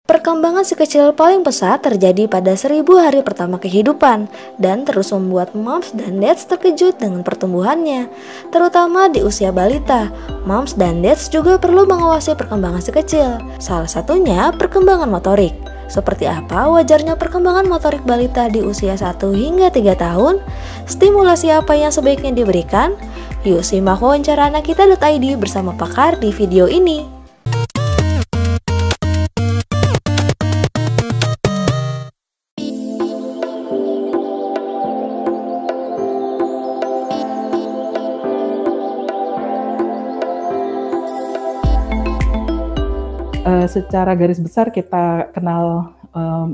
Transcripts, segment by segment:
Perkembangan si kecil paling pesat terjadi pada 1000 hari pertama kehidupan dan terus membuat moms dan dads terkejut dengan pertumbuhannya, terutama di usia balita. Moms dan dads juga perlu mengawasi perkembangan si kecil, salah satunya perkembangan motorik. Seperti apa wajarnya perkembangan motorik balita di usia 1 hingga 3 tahun? Stimulasi apa yang sebaiknya diberikan? Yuk simak wawancara anakita.id bersama pakar di video ini. Secara garis besar kita kenal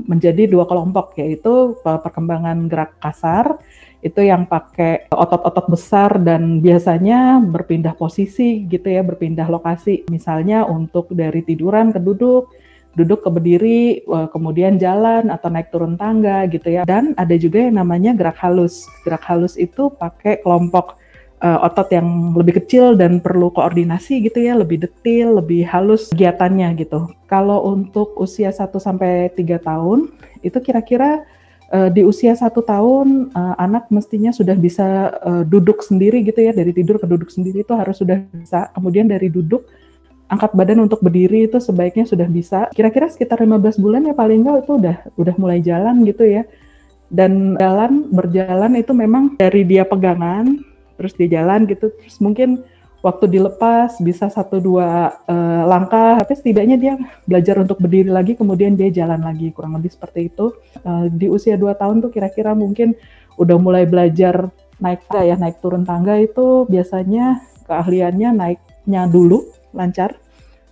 menjadi dua kelompok, yaitu perkembangan gerak kasar, itu yang pakai otot-otot besar dan biasanya berpindah posisi gitu ya, berpindah lokasi. Misalnya untuk dari tiduran ke duduk, duduk ke berdiri, kemudian jalan atau naik turun tangga gitu ya. Dan ada juga yang namanya gerak halus. Gerak halus itu pakai kelompok otot yang lebih kecil dan perlu koordinasi gitu ya, lebih detail, lebih halus kegiatannya gitu. Kalau untuk usia 1-3 tahun, itu kira-kira di usia 1 tahun anak mestinya sudah bisa duduk sendiri gitu ya, dari tidur ke duduk sendiri itu harus sudah bisa. Kemudian dari duduk, angkat badan untuk berdiri itu sebaiknya sudah bisa. Kira-kira sekitar 15 bulan ya paling nggak itu udah mulai jalan gitu ya. Dan berjalan itu memang dari dia pegangan, terus dia jalan gitu, terus mungkin waktu dilepas bisa 1-2 langkah, tapi setidaknya dia belajar untuk berdiri lagi, kemudian dia jalan lagi, kurang lebih seperti itu. Di usia 2 tahun tuh kira-kira mungkin udah mulai belajar naik tangga ya, naik turun tangga itu biasanya keahliannya naiknya dulu lancar,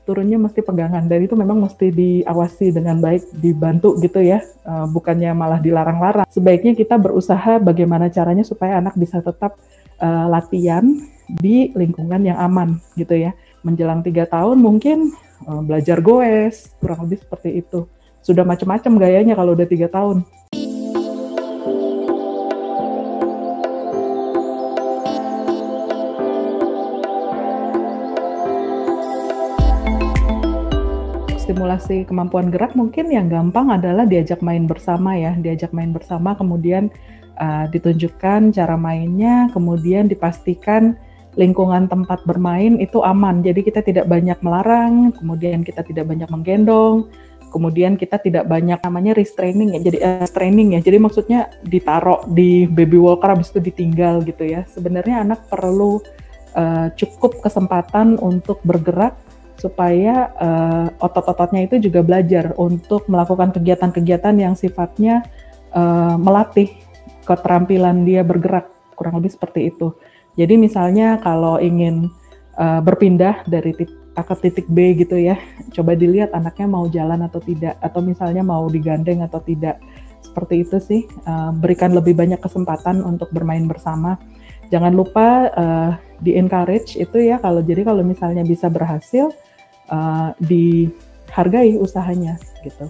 turunnya mesti pegangan, dan itu memang mesti diawasi dengan baik, dibantu gitu ya, bukannya malah dilarang-larang. Sebaiknya kita berusaha bagaimana caranya supaya anak bisa tetap latihan di lingkungan yang aman gitu ya. Menjelang 3 tahun mungkin belajar goes, kurang lebih seperti itu. Sudah macam-macam gayanya kalau udah 3 tahun. Stimulasi kemampuan gerak mungkin yang gampang adalah diajak main bersama ya, diajak main bersama, kemudian ditunjukkan cara mainnya, kemudian dipastikan lingkungan tempat bermain itu aman. Jadi kita tidak banyak melarang, kemudian kita tidak banyak menggendong, kemudian kita tidak banyak namanya restraining ya. Jadi training ya. Jadi maksudnya ditaruh di baby walker habis itu ditinggal gitu ya. Sebenarnya anak perlu cukup kesempatan untuk bergerak supaya otot-ototnya itu juga belajar untuk melakukan kegiatan-kegiatan yang sifatnya melatih keterampilan dia bergerak, kurang lebih seperti itu. Jadi misalnya kalau ingin berpindah dari titik A ke titik B gitu ya, coba dilihat anaknya mau jalan atau tidak, atau misalnya mau digandeng atau tidak. Seperti itu sih, berikan lebih banyak kesempatan untuk bermain bersama. Jangan lupa di-encourage itu ya, kalau misalnya bisa berhasil, dihargai usahanya gitu.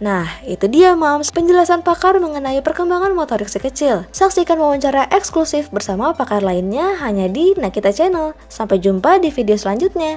Nah, itu dia Moms, penjelasan pakar mengenai perkembangan motorik si kecil. Saksikan wawancara eksklusif bersama pakar lainnya hanya di Nakita Channel. Sampai jumpa di video selanjutnya.